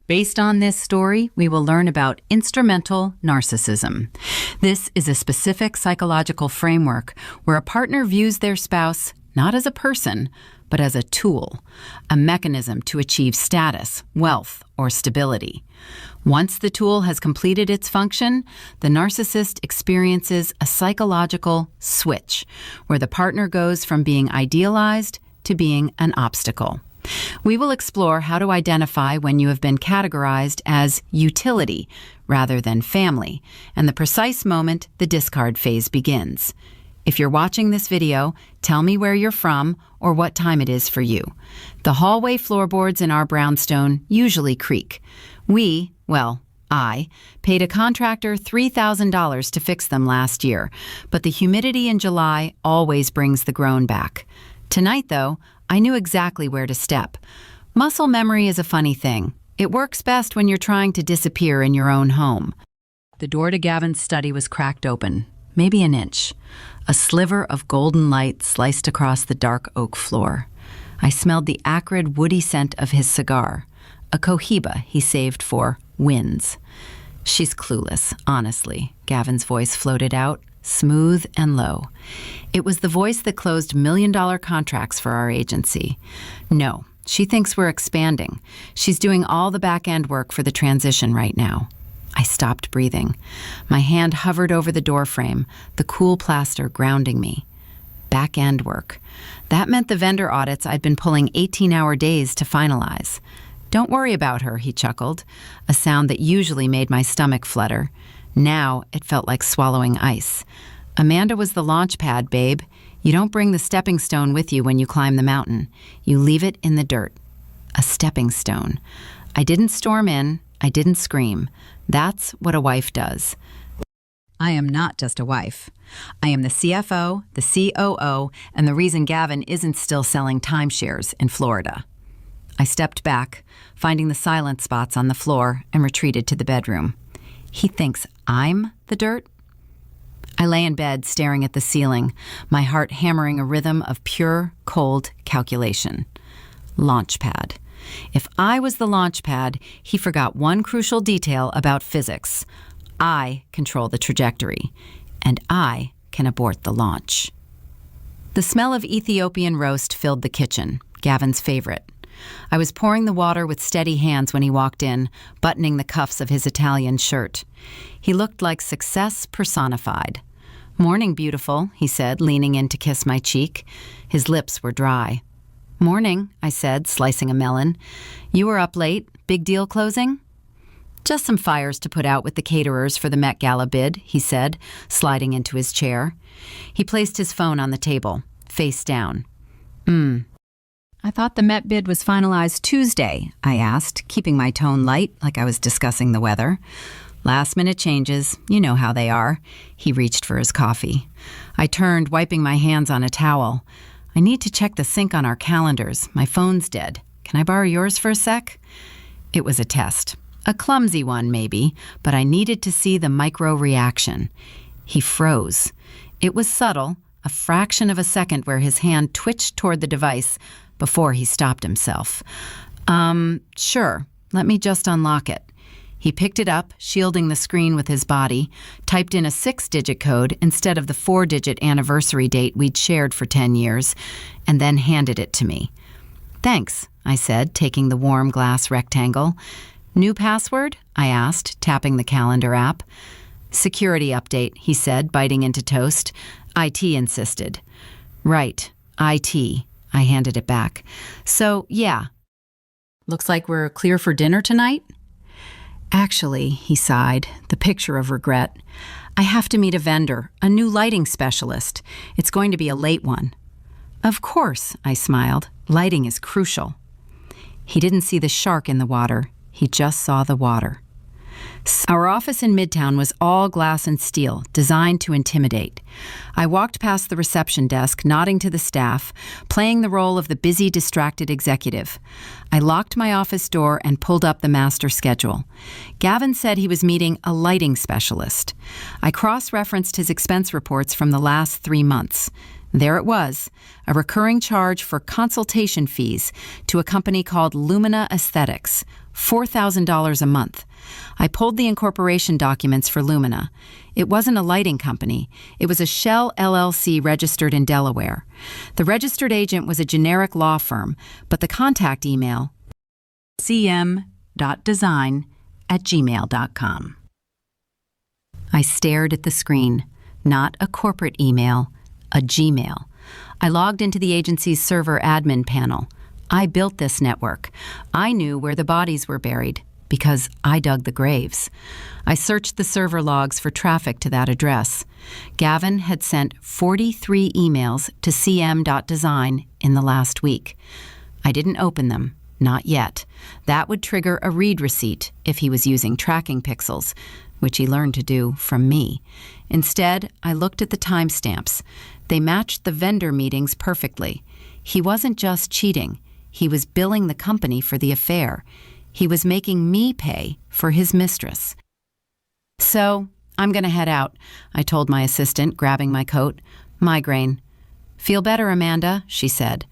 Based on this story, we will learn about instrumental narcissism. This is a specific psychological framework where a partner views their spouse not as a person, but as a tool, a mechanism to achieve status, wealth, or stability. Once the tool has completed its function, the narcissist experiences a psychological switch, where the partner goes from being idealized to being an obstacle. We will explore how to identify when you have been categorized as utility rather than family, and the precise moment the discard phase begins. If you're watching this video, tell me where you're from or what time it is for you. The hallway floorboards in our brownstone usually creak. I paid a contractor $3,000 to fix them last year, but the humidity in July always brings the groan back. Tonight, though, I knew exactly where to step. Muscle memory is a funny thing. It works best when you're trying to disappear in your own home. The door to Gavin's study was cracked open, maybe an inch. A sliver of golden light sliced across the dark oak floor. I smelled the acrid, woody scent of his cigar, a cohiba he saved for wins. She's clueless, honestly, Gavin's voice floated out, smooth and low. It was the voice that closed million-dollar contracts for our agency. No, she thinks we're expanding. She's doing all the back-end work for the transition right now. I stopped breathing. My hand hovered over the doorframe, the cool plaster grounding me. Back-end work. That meant the vendor audits I'd been pulling 18-hour days to finalize. Don't worry about her, he chuckled, a sound that usually made my stomach flutter. Now it felt like swallowing ice. Amanda was the launch pad, babe. You don't bring the stepping stone with you when you climb the mountain. You leave it in the dirt. A stepping stone. I didn't storm in. I didn't scream. That's what a wife does. I am not just a wife. I am the CFO, the COO, and the reason Gavin isn't still selling timeshares in Florida. I stepped back, finding the silent spots on the floor, and retreated to the bedroom. He thinks I'm the dirt? I lay in bed staring at the ceiling, my heart hammering a rhythm of pure, cold calculation. Launchpad. If I was the launch pad, he forgot one crucial detail about physics. I control the trajectory, and I can abort the launch. The smell of Ethiopian roast filled the kitchen, Gavin's favorite. I was pouring the water with steady hands when he walked in, buttoning the cuffs of his Italian shirt. He looked like success personified. "Morning, beautiful," he said, leaning in to kiss my cheek. His lips were dry. "Morning," I said, slicing a melon. "You were up late. Big deal closing?" "Just some fires to put out with the caterers for the Met Gala bid," he said, sliding into his chair. He placed his phone on the table, face down. I thought the Met bid was finalized Tuesday," I asked, keeping my tone light like I was discussing the weather. "Last-minute changes, you know how they are." He reached for his coffee. I turned, wiping my hands on a towel. "I need to check the sync on our calendars. My phone's dead. Can I borrow yours for a sec?" It was a test. A clumsy one, maybe, but I needed to see the micro-reaction. He froze. It was subtle, a fraction of a second where his hand twitched toward the device before he stopped himself. Sure, let me just unlock it." He picked it up, shielding the screen with his body, typed in a 6-digit code instead of the 4-digit anniversary date we'd shared for 10 years, and then handed it to me. "Thanks," I said, taking the warm glass rectangle. "New password?" I asked, tapping the calendar app. "Security update," he said, biting into toast. IT insisted. "Right, IT." I handed it back. "So, yeah. Looks like we're clear for dinner tonight?" "Actually," he sighed, the picture of regret, "I have to meet a vendor, a new lighting specialist. It's going to be a late one." "Of course," I smiled. "Lighting is crucial." He didn't see the shark in the water. He just saw the water. Our office in Midtown was all glass and steel, designed to intimidate. I walked past the reception desk, nodding to the staff, playing the role of the busy, distracted executive. I locked my office door and pulled up the master schedule. Gavin said he was meeting a lighting specialist. I cross-referenced his expense reports from the last 3 months. There it was, a recurring charge for consultation fees to a company called Lumina Aesthetics, $4,000 a month. I pulled the incorporation documents for Lumina. It wasn't a lighting company. It was a Shell LLC registered in Delaware. The registered agent was a generic law firm, but the contact email, cm.design@gmail.com. I stared at the screen. Not a corporate email, a Gmail. I logged into the agency's server admin panel. I built this network. I knew where the bodies were buried because I dug the graves. I searched the server logs for traffic to that address. Gavin had sent 43 emails to cm.design in the last week. I didn't open them, not yet. That would trigger a read receipt if he was using tracking pixels, which he learned to do from me. Instead, I looked at the timestamps. They matched the vendor meetings perfectly. He wasn't just cheating. He was billing the company for the affair. He was making me pay for his mistress. So, I'm going to head out, I told my assistant, grabbing my coat. Migraine. Feel better, Amanda, she said.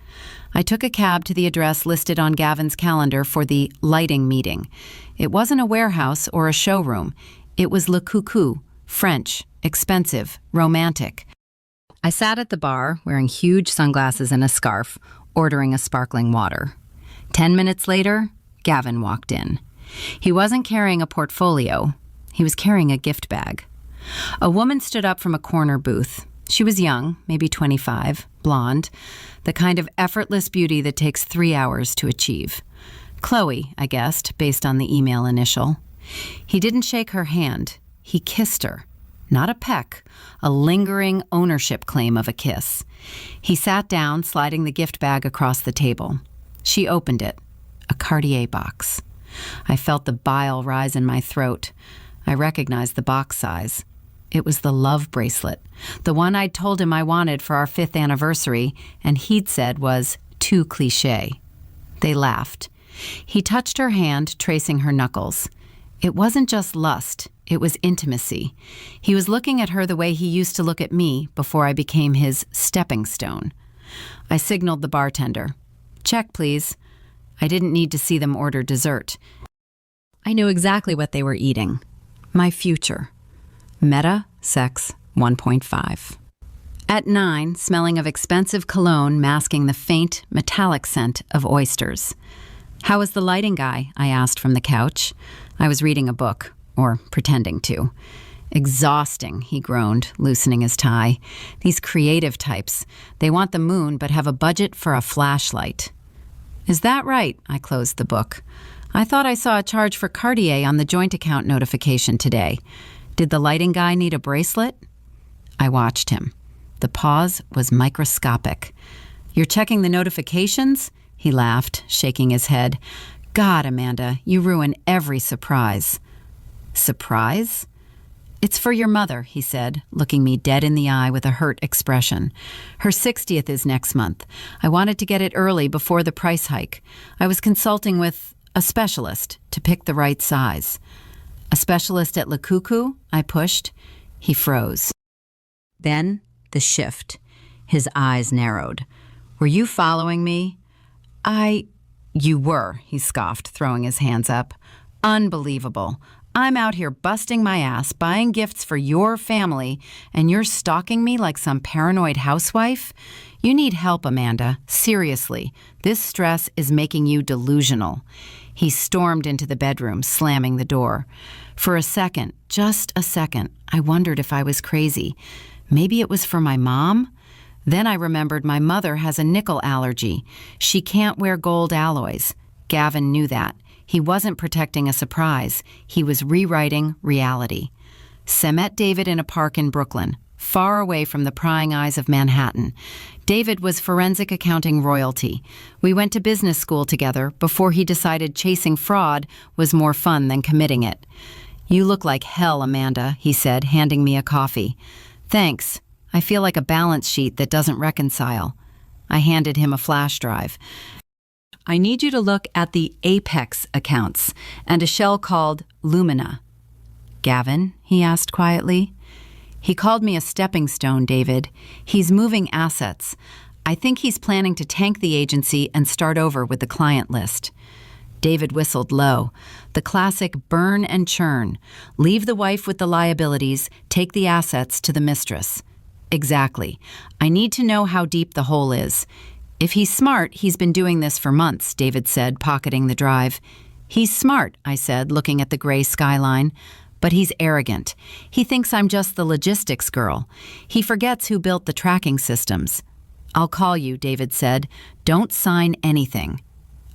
I took a cab to the address listed on Gavin's calendar for the lighting meeting. It wasn't a warehouse or a showroom. It was Le Coucou, French, expensive, romantic. I sat at the bar, wearing huge sunglasses and a scarf, ordering a sparkling water. 10 minutes later, Gavin walked in. He wasn't carrying a portfolio. He was carrying a gift bag. A woman stood up from a corner booth. She was young, maybe 25, blonde, the kind of effortless beauty that takes 3 hours to achieve. Chloe, I guessed, based on the email initial. He didn't shake her hand. He kissed her. Not a peck, a lingering ownership claim of a kiss. He sat down, sliding the gift bag across the table. She opened it, a Cartier box. I felt the bile rise in my throat. I recognized the box size. It was the love bracelet, the one I'd told him I wanted for our 5th anniversary, and he'd said was too cliché. They laughed. He touched her hand, tracing her knuckles. It wasn't just lust, it was intimacy. He was looking at her the way he used to look at me before I became his stepping stone. I signaled the bartender. Check, please. I didn't need to see them order dessert. I knew exactly what they were eating. My future. Meta Sex 1.5. At 9, smelling of expensive cologne masking the faint, metallic scent of oysters. How was the lighting guy? I asked from the couch. I was reading a book, or pretending to. Exhausting, he groaned, loosening his tie. These creative types. They want the moon but have a budget for a flashlight. Is that right? I closed the book. I thought I saw a charge for Cartier on the joint account notification today. Did the lighting guy need a bracelet? I watched him. The pause was microscopic. You're checking the notifications? He laughed, shaking his head. God, Amanda, you ruin every surprise. Surprise? It's for your mother, he said, looking me dead in the eye with a hurt expression. Her 60th is next month. I wanted to get it early before the price hike. I was consulting with a specialist to pick the right size. A specialist at Le Coucou? I pushed. He froze. Then the shift. His eyes narrowed. Were you following me? You were, he scoffed, throwing his hands up. Unbelievable. I'm out here busting my ass, buying gifts for your family, and you're stalking me like some paranoid housewife? You need help, Amanda. Seriously. This stress is making you delusional. He stormed into the bedroom, slamming the door. For a second, just a second, I wondered if I was crazy. Maybe it was for my mom? Then I remembered my mother has a nickel allergy. She can't wear gold alloys. Gavin knew that. He wasn't protecting a surprise. He was rewriting reality. Sam met David in a park in Brooklyn, far away from the prying eyes of Manhattan. David was forensic accounting royalty. We went to business school together before he decided chasing fraud was more fun than committing it. You look like hell, Amanda, he said, handing me a coffee. Thanks. I feel like a balance sheet that doesn't reconcile. I handed him a flash drive. I need you to look at the Apex accounts and a shell called Lumina. Gavin, he asked quietly. He called me a stepping stone, David. He's moving assets. I think he's planning to tank the agency and start over with the client list. David whistled low. The classic burn and churn. Leave the wife with the liabilities, take the assets to the mistress. Exactly. I need to know how deep the hole is. If he's smart, he's been doing this for months, David said, pocketing the drive. He's smart, I said, looking at the gray skyline. But he's arrogant. He thinks I'm just the logistics girl. He forgets who built the tracking systems. I'll call you, David said. Don't sign anything.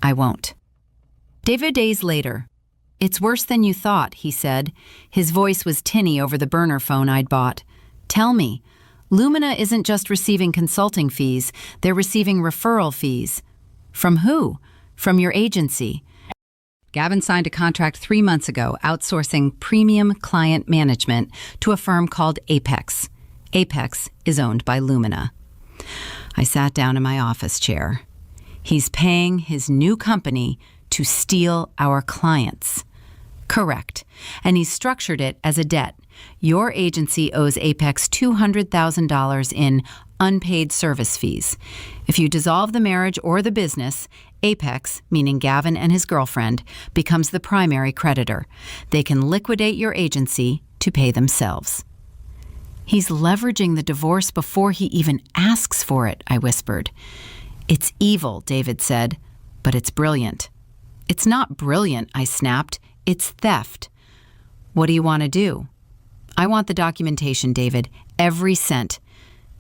I won't. Days later. It's worse than you thought, he said. His voice was tinny over the burner phone I'd bought. Tell me, Lumina isn't just receiving consulting fees, they're receiving referral fees. From who? From your agency. Gavin signed a contract 3 months ago outsourcing premium client management to a firm called Apex. Apex is owned by Lumina. I sat down in my office chair. He's paying his new company to steal our clients. Correct. And he's structured it as a debt. Your agency owes Apex $200,000 in unpaid service fees. If you dissolve the marriage or the business, Apex, meaning Gavin and his girlfriend, becomes the primary creditor. They can liquidate your agency to pay themselves. He's leveraging the divorce before he even asks for it, I whispered. It's evil, David said, but it's brilliant. It's not brilliant, I snapped. It's theft. What do you want to do? I want the documentation, David. Every cent.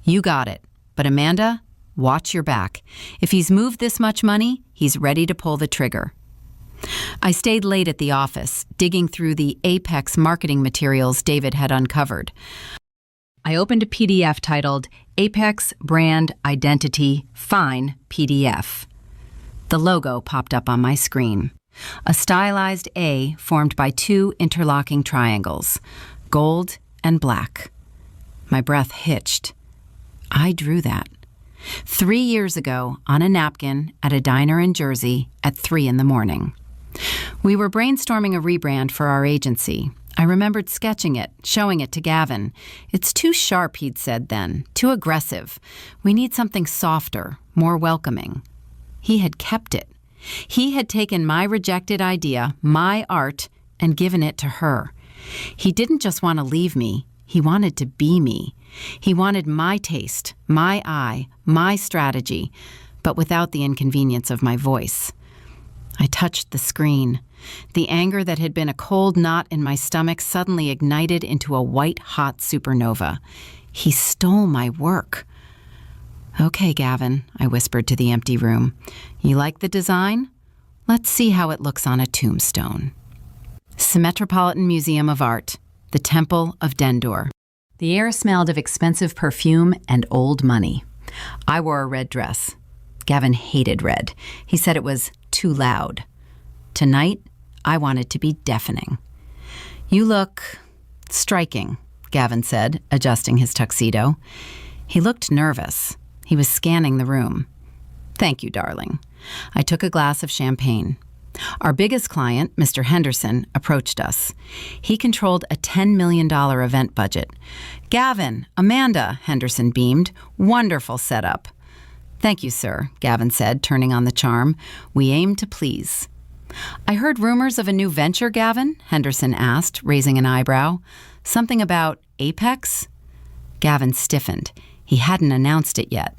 You got it. But Amanda, watch your back. If he's moved this much money, he's ready to pull the trigger. I stayed late at the office, digging through the Apex marketing materials David had uncovered. I opened a PDF titled Apex Brand Identity Fine PDF. The logo popped up on my screen. A stylized A formed by 2 interlocking triangles, gold and black. My breath hitched. I drew that. 3 years ago, on a napkin at a diner in Jersey at 3 a.m. We were brainstorming a rebrand for our agency. I remembered sketching it, showing it to Gavin. It's too sharp, he'd said then, too aggressive. We need something softer, more welcoming. He had kept it. He had taken my rejected idea, my art, and given it to her. He didn't just want to leave me. He wanted to be me. He wanted my taste, my eye, my strategy, but without the inconvenience of my voice. I touched the screen. The anger that had been a cold knot in my stomach suddenly ignited into a white-hot supernova. He stole my work. Okay, Gavin, I whispered to the empty room. You like the design? Let's see how it looks on a tombstone. Metropolitan Museum of Art, the Temple of Dendor. The air smelled of expensive perfume and old money. I wore a red dress. Gavin hated red. He said it was too loud. Tonight, I wanted to be deafening. You look striking, Gavin said, adjusting his tuxedo. He looked nervous. He was scanning the room. Thank you, darling. I took a glass of champagne. Our biggest client, Mr. Henderson, approached us. He controlled a $10 million event budget. Gavin, Amanda, Henderson beamed. Wonderful setup. Thank you, sir, Gavin said, turning on the charm. We aim to please. I heard rumors of a new venture, Gavin, Henderson asked, raising an eyebrow. Something about Apex? Gavin stiffened. He hadn't announced it yet.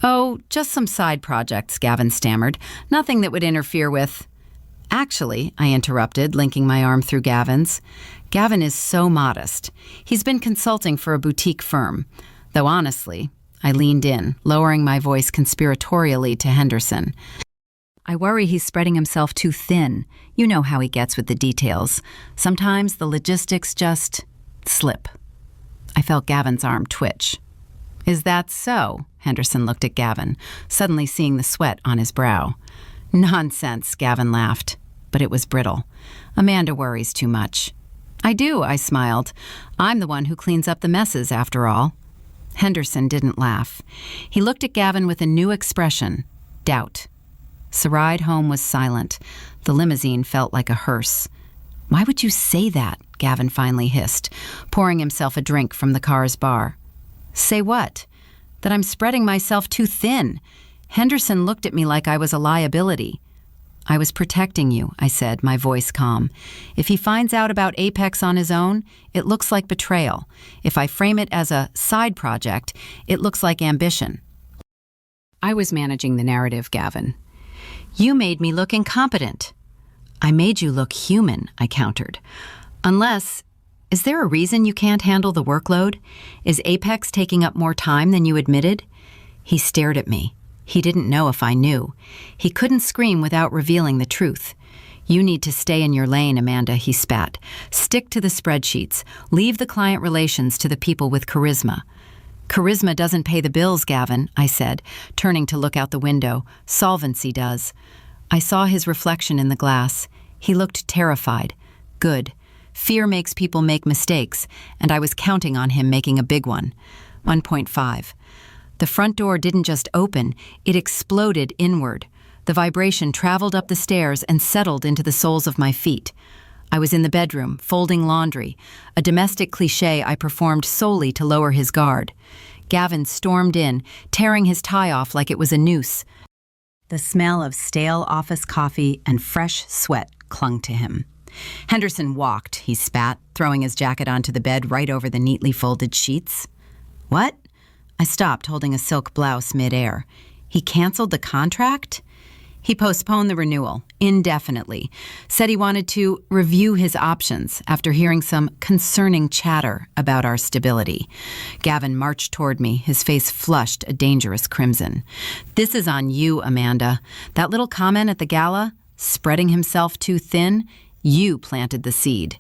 Oh, just some side projects, Gavin stammered. Nothing that would interfere with... Actually, I interrupted, linking my arm through Gavin's. Gavin is so modest. He's been consulting for a boutique firm. Though honestly, I leaned in, lowering my voice conspiratorially to Henderson. I worry he's spreading himself too thin. You know how he gets with the details. Sometimes the logistics just slip. I felt Gavin's arm twitch. Is that so? Henderson looked at Gavin, suddenly seeing the sweat on his brow. Nonsense, Gavin laughed, but it was brittle. Amanda worries too much. I do, I smiled. I'm the one who cleans up the messes, after all. Henderson didn't laugh. He looked at Gavin with a new expression, doubt. The ride home was silent. The limousine felt like a hearse. Why would you say that? Gavin finally hissed, pouring himself a drink from the car's bar. Say what? That I'm spreading myself too thin. Henderson looked at me like I was a liability. I was protecting you, I said, my voice calm. If he finds out about Apex on his own, it looks like betrayal. If I frame it as a side project, it looks like ambition. I was managing the narrative, Gavin. You made me look incompetent. I made you look human, I countered. Unless, is there a reason you can't handle the workload? Is Apex taking up more time than you admitted? He stared at me. He didn't know if I knew. He couldn't scream without revealing the truth. You need to stay in your lane, Amanda, he spat. Stick to the spreadsheets. Leave the client relations to the people with charisma. Charisma doesn't pay the bills, Gavin, I said, turning to look out the window. Solvency does. I saw his reflection in the glass. He looked terrified. Good. Fear makes people make mistakes, and I was counting on him making a big one. 1.5. The front door didn't just open, it exploded inward. The vibration traveled up the stairs and settled into the soles of my feet. I was in the bedroom, folding laundry, a domestic cliché I performed solely to lower his guard. Gavin stormed in, tearing his tie off like it was a noose. The smell of stale office coffee and fresh sweat clung to him. Henderson walked, he spat, throwing his jacket onto the bed right over the neatly folded sheets. What? I stopped, holding a silk blouse midair. He canceled the contract? He postponed the renewal, indefinitely, said he wanted to review his options after hearing some concerning chatter about our stability. Gavin marched toward me, his face flushed a dangerous crimson. This is on you, Amanda. That little comment at the gala, spreading himself too thin, you planted the seed.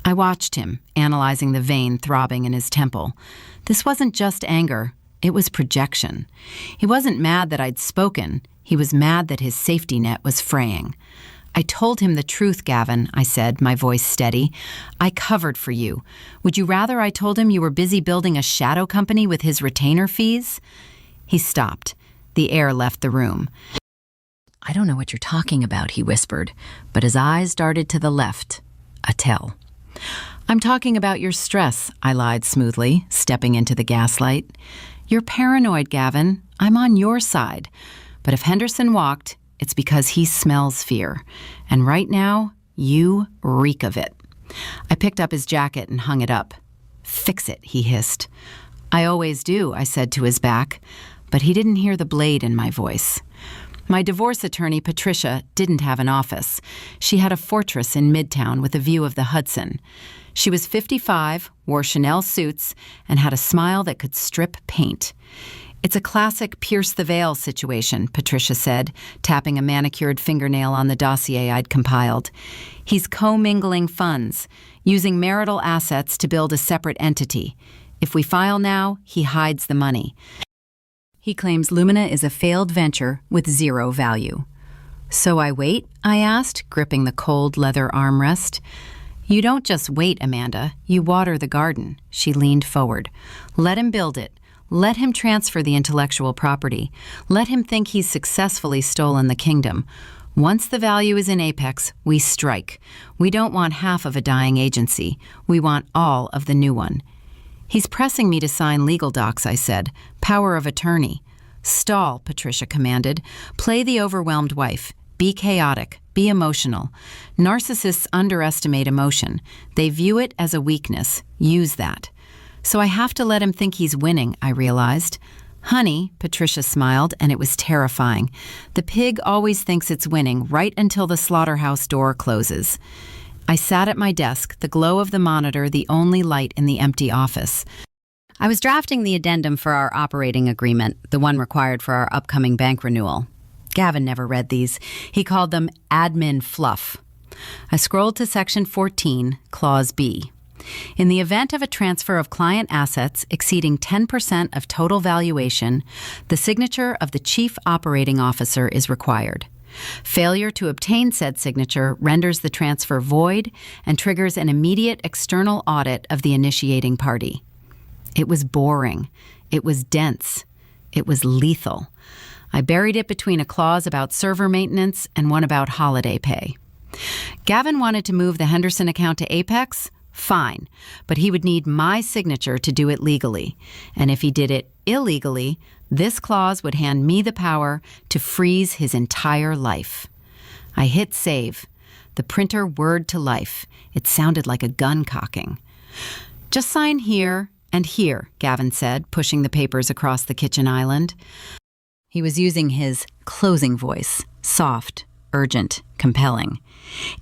I watched him, analyzing the vein throbbing in his temple. This wasn't just anger, it was projection. He wasn't mad that I'd spoken. He was mad that his safety net was fraying. I told him the truth, Gavin, I said, my voice steady. I covered for you. Would you rather I told him you were busy building a shadow company with his retainer fees? He stopped. The air left the room. I don't know what you're talking about, he whispered, but his eyes darted to the left. A tell. I'm talking about your stress, I lied smoothly, stepping into the gaslight. You're paranoid, Gavin. I'm on your side. But if Henderson walked, it's because he smells fear. And right now, you reek of it. I picked up his jacket and hung it up. Fix it, he hissed. I always do, I said to his back. But he didn't hear the blade in my voice. My divorce attorney, Patricia, didn't have an office. She had a fortress in Midtown with a view of the Hudson. She was 55, wore Chanel suits, and had a smile that could strip paint. It's a classic pierce the veil situation, Patricia said, tapping a manicured fingernail on the dossier I'd compiled. He's commingling funds, using marital assets to build a separate entity. If we file now, he hides the money. He claims Lumina is a failed venture with zero value. So I wait? I asked, gripping the cold leather armrest. You don't just wait, Amanda. You water the garden. She leaned forward. Let him build it. Let him transfer the intellectual property. Let him think he's successfully stolen the kingdom. Once the value is in Apex, we strike. We don't want half of a dying agency. We want all of the new one. He's pressing me to sign legal docs, I said. Power of attorney. Stall, Patricia commanded. Play the overwhelmed wife. Be chaotic. Be emotional. Narcissists underestimate emotion. They view it as a weakness. Use that. So I have to let him think he's winning, I realized. Honey, Patricia smiled, and it was terrifying. The pig always thinks it's winning right until the slaughterhouse door closes. I sat at my desk, the glow of the monitor the only light in the empty office. I was drafting the addendum for our operating agreement, the one required for our upcoming bank renewal. Gavin never read these. He called them admin fluff. I scrolled to section 14, clause B. In the event of a transfer of client assets exceeding 10% of total valuation, the signature of the chief operating officer is required. Failure to obtain said signature renders the transfer void and triggers an immediate external audit of the initiating party. It was boring. It was dense. It was lethal. I buried it between a clause about server maintenance and one about holiday pay. Gavin wanted to move the Henderson account to Apex? Fine, but he would need my signature to do it legally. And if he did it illegally, this clause would hand me the power to freeze his entire life. I hit save. The printer whirred to life. It sounded like a gun cocking. "Just sign here and here," Gavin said, pushing the papers across the kitchen island. He was using his closing voice, soft, urgent, compelling.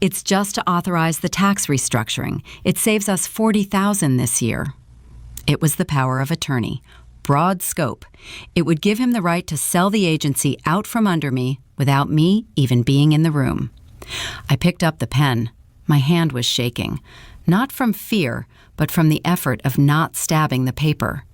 "It's just to authorize the tax restructuring. It saves us $40,000 this year." It was the power of attorney. Broad scope. It would give him the right to sell the agency out from under me without me even being in the room. I picked up the pen. My hand was shaking, not from fear, but from the effort of not stabbing the paper.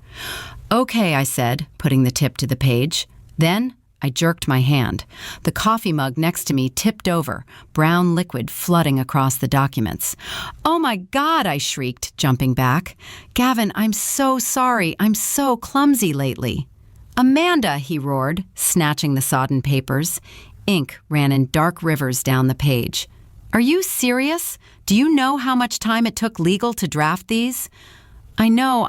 "Okay," I said, putting the tip to the page. Then I jerked my hand. The coffee mug next to me tipped over, brown liquid flooding across the documents. "Oh my God," I shrieked, jumping back. "Gavin, I'm so sorry. I'm so clumsy lately." "Amanda," he roared, snatching the sodden papers. Ink ran in dark rivers down the page. "Are you serious? Do you know how much time it took legal to draft these?" I know,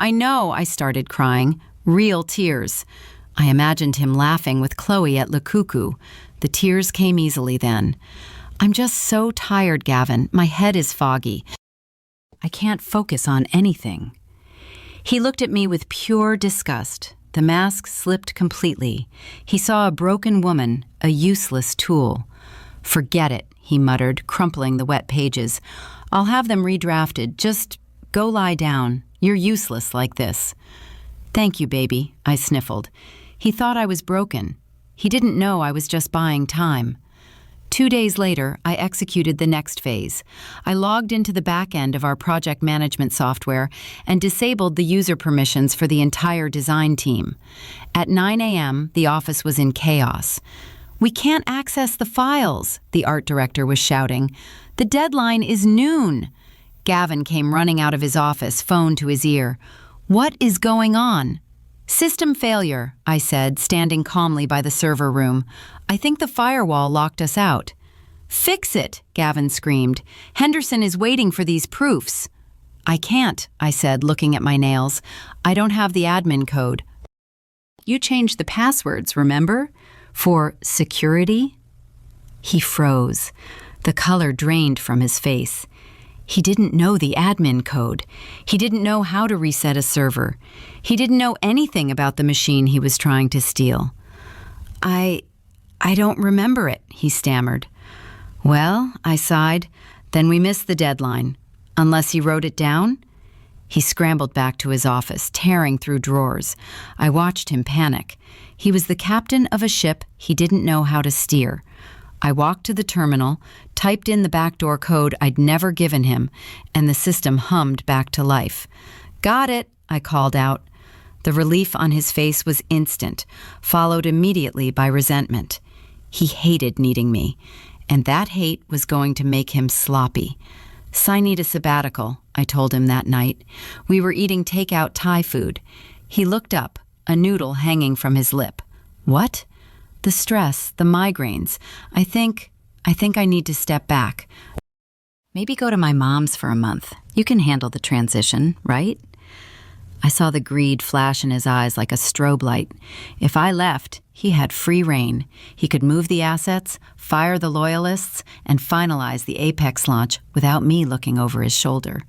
I started crying. Real tears. I imagined him laughing with Chloe at Le Cuckoo. The tears came easily then. "I'm just so tired, Gavin. My head is foggy. I can't focus on anything." He looked at me with pure disgust. The mask slipped completely. He saw a broken woman, a useless tool. "Forget it," he muttered, crumpling the wet pages. "I'll have them redrafted. Just go lie down. You're useless like this." "Thank you, baby," I sniffled. He thought I was broken. He didn't know I was just buying time. 2 days later, I executed the next phase. I logged into the back end of our project management software and disabled the user permissions for the entire design team. At 9 a.m., the office was in chaos. "We can't access the files," the art director was shouting. "The deadline is noon." Gavin came running out of his office, phone to his ear. "What is going on?" "System failure," I said, standing calmly by the server room. "I think the firewall locked us out." "Fix it," Gavin screamed. "Henderson is waiting for these proofs." "I can't," I said, looking at my nails. "I don't have the admin code." "You changed the passwords, remember? For security?" He froze. The color drained from his face. He didn't know the admin code. He didn't know how to reset a server. He didn't know anything about the machine he was trying to steal. I don't remember it," he stammered. "Well," I sighed, "then we missed the deadline. Unless he wrote it down?" He scrambled back to his office, tearing through drawers. I watched him panic. He was the captain of a ship he didn't know how to steer. I walked to the terminal, typed in the backdoor code I'd never given him, and the system hummed back to life. "Got it," I called out. The relief on his face was instant, followed immediately by resentment. He hated needing me, and that hate was going to make him sloppy. "I need a sabbatical," I told him that night. We were eating takeout Thai food. He looked up, a noodle hanging from his lip. "What?" "The stress, the migraines. I think I need to step back. Maybe go to my mom's for a month. You can handle the transition, right?" I saw the greed flash in his eyes like a strobe light. If I left, he had free rein. He could move the assets, fire the loyalists, and finalize the Apex launch without me looking over his shoulder.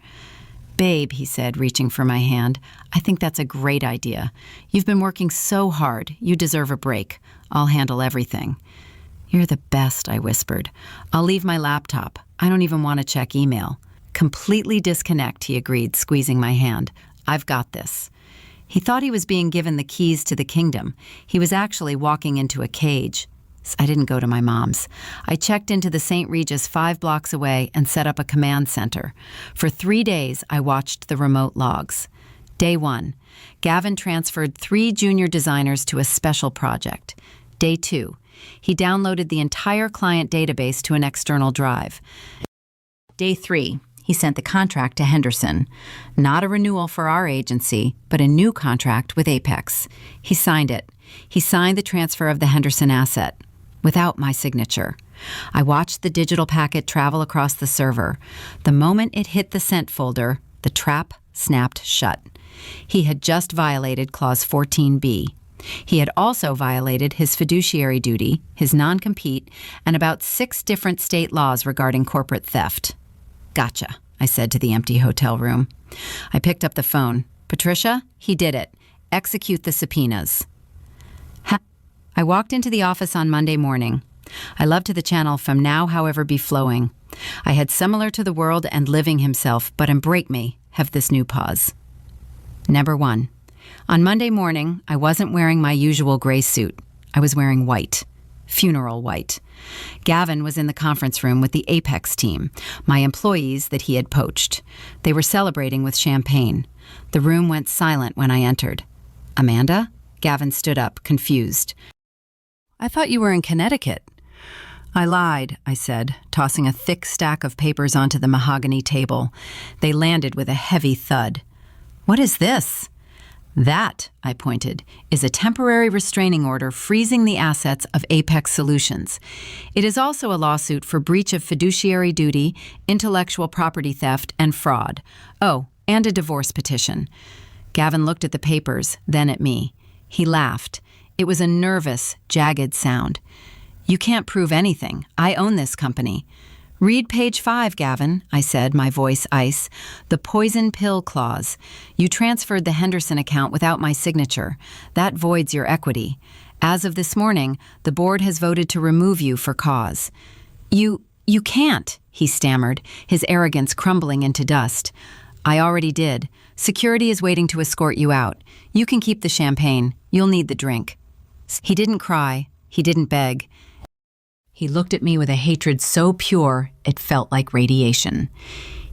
"Babe," he said, reaching for my hand, "I think that's a great idea. You've been working so hard. You deserve a break. I'll handle everything." "You're the best," I whispered. "I'll leave my laptop. I don't even want to check email." "Completely disconnect," he agreed, squeezing my hand. "I've got this." He thought he was being given the keys to the kingdom. He was actually walking into a cage. I didn't go to my mom's. I checked into the St. Regis 5 blocks away and set up a command center. For 3 days, I watched the remote logs. Day 1, Gavin transferred 3 junior designers to a special project. Day 2, he downloaded the entire client database to an external drive. Day 3, he sent the contract to Henderson. Not a renewal for our agency, but a new contract with Apex. He signed it. He signed the transfer of the Henderson asset, without my signature. I watched the digital packet travel across the server. The moment it hit the sent folder, the trap snapped shut. He had just violated Clause 14B. He had also violated his fiduciary duty, his non-compete, and about 6 different state laws regarding corporate theft. Gotcha, I said to the empty hotel room. I picked up the phone. Patricia, he did it. Execute the subpoenas. I walked into the office on Monday morning. I loved to the channel from now, however, be flowing. I had similar to the world and living himself, but break me, have this new pause. Number 1. On Monday morning, I wasn't wearing my usual gray suit. I was wearing white. Funeral white. Gavin was in the conference room with the Apex team, my employees that he had poached. They were celebrating with champagne. The room went silent when I entered. Amanda? Gavin stood up, confused. I thought you were in Connecticut. I lied, I said, tossing a thick stack of papers onto the mahogany table. They landed with a heavy thud. What is this? That, I pointed, is a temporary restraining order freezing the assets of Apex Solutions. It is also a lawsuit for breach of fiduciary duty, intellectual property theft, and fraud. Oh, and a divorce petition. Gavin looked at the papers, then at me. He laughed. It was a nervous, jagged sound. You can't prove anything. I own this company. Read page 5, Gavin, I said, my voice ice. The poison pill clause. You transferred the Henderson account without my signature. That voids your equity. As of this morning, the board has voted to remove you for cause. You can't, he stammered, his arrogance crumbling into dust. I already did. Security is waiting to escort you out. You can keep the champagne. You'll need the drink. He didn't cry. He didn't beg. He looked at me with a hatred so pure it felt like radiation.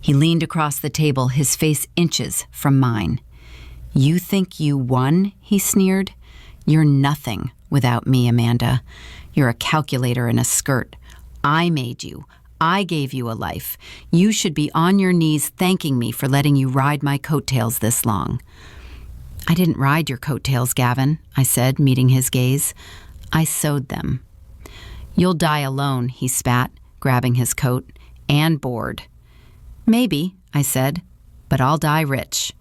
He leaned across the table, his face inches from mine. You think you won? He sneered. You're nothing without me, Amanda. You're a calculator in a skirt. I made you. I gave you a life. You should be on your knees thanking me for letting you ride my coattails this long. I didn't ride your coattails, Gavin, I said, meeting his gaze. I sewed them. You'll die alone, he spat, grabbing his coat, and bored. Maybe, I said, but I'll die rich.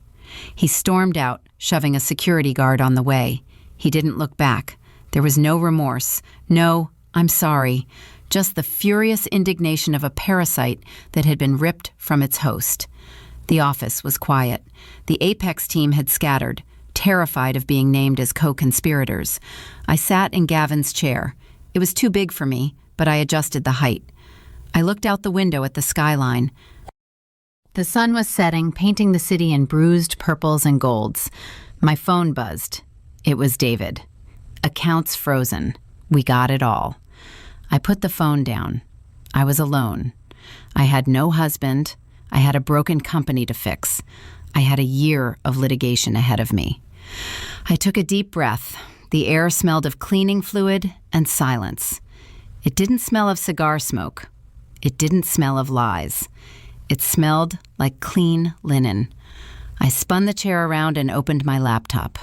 He stormed out, shoving a security guard on the way. He didn't look back. There was no remorse, no, I'm sorry, just the furious indignation of a parasite that had been ripped from its host. The office was quiet. The Apex team had scattered, terrified of being named as co-conspirators. I sat in Gavin's chair. It was too big for me, but I adjusted the height. I looked out the window at the skyline. The sun was setting, painting the city in bruised purples and golds. My phone buzzed. It was David. Accounts frozen. We got it all. I put the phone down. I was alone. I had no husband. I had a broken company to fix. I had a year of litigation ahead of me. I took a deep breath. The air smelled of cleaning fluid and silence. It didn't smell of cigar smoke. It didn't smell of lies. It smelled like clean linen. I spun the chair around and opened my laptop.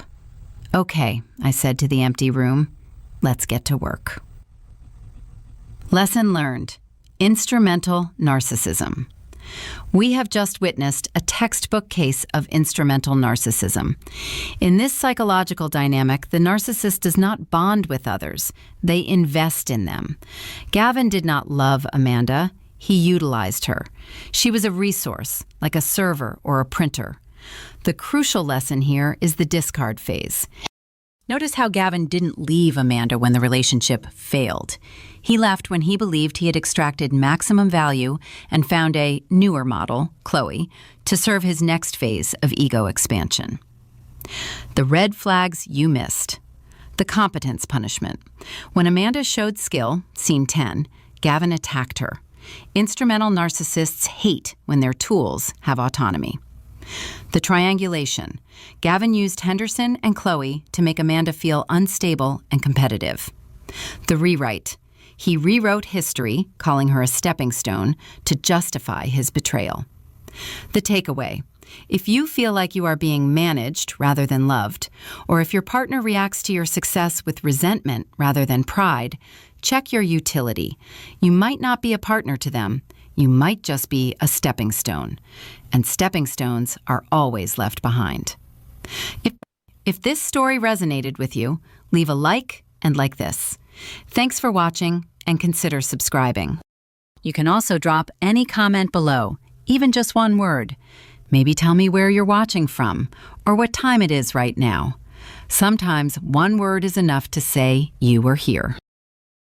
Okay, I said to the empty room. Let's get to work. Lesson learned. Instrumental narcissism. We have just witnessed a textbook case of instrumental narcissism. In this psychological dynamic, the narcissist does not bond with others. They invest in them. Gavin did not love Amanda. He utilized her. She was a resource, like a server or a printer. The crucial lesson here is the discard phase. Notice how Gavin didn't leave Amanda when the relationship failed. He left when he believed he had extracted maximum value and found a newer model, Chloe, to serve his next phase of ego expansion. The red flags you missed. The competence punishment. When Amanda showed skill, scene 10, Gavin attacked her. Instrumental narcissists hate when their tools have autonomy. The triangulation. Gavin used Henderson and Chloe to make Amanda feel unstable and competitive. The rewrite. He rewrote history, calling her a stepping stone, to justify his betrayal. The takeaway. If you feel like you are being managed rather than loved, or if your partner reacts to your success with resentment rather than pride, check your utility. You might not be a partner to them. You might just be a stepping stone. And stepping stones are always left behind. If this story resonated with you, Leave a like and like this. Thanks for watching, and consider subscribing. You can also drop any comment below, even just one word. Maybe tell me where you're watching from, or what time it is right now. Sometimes one word is enough to say you were here.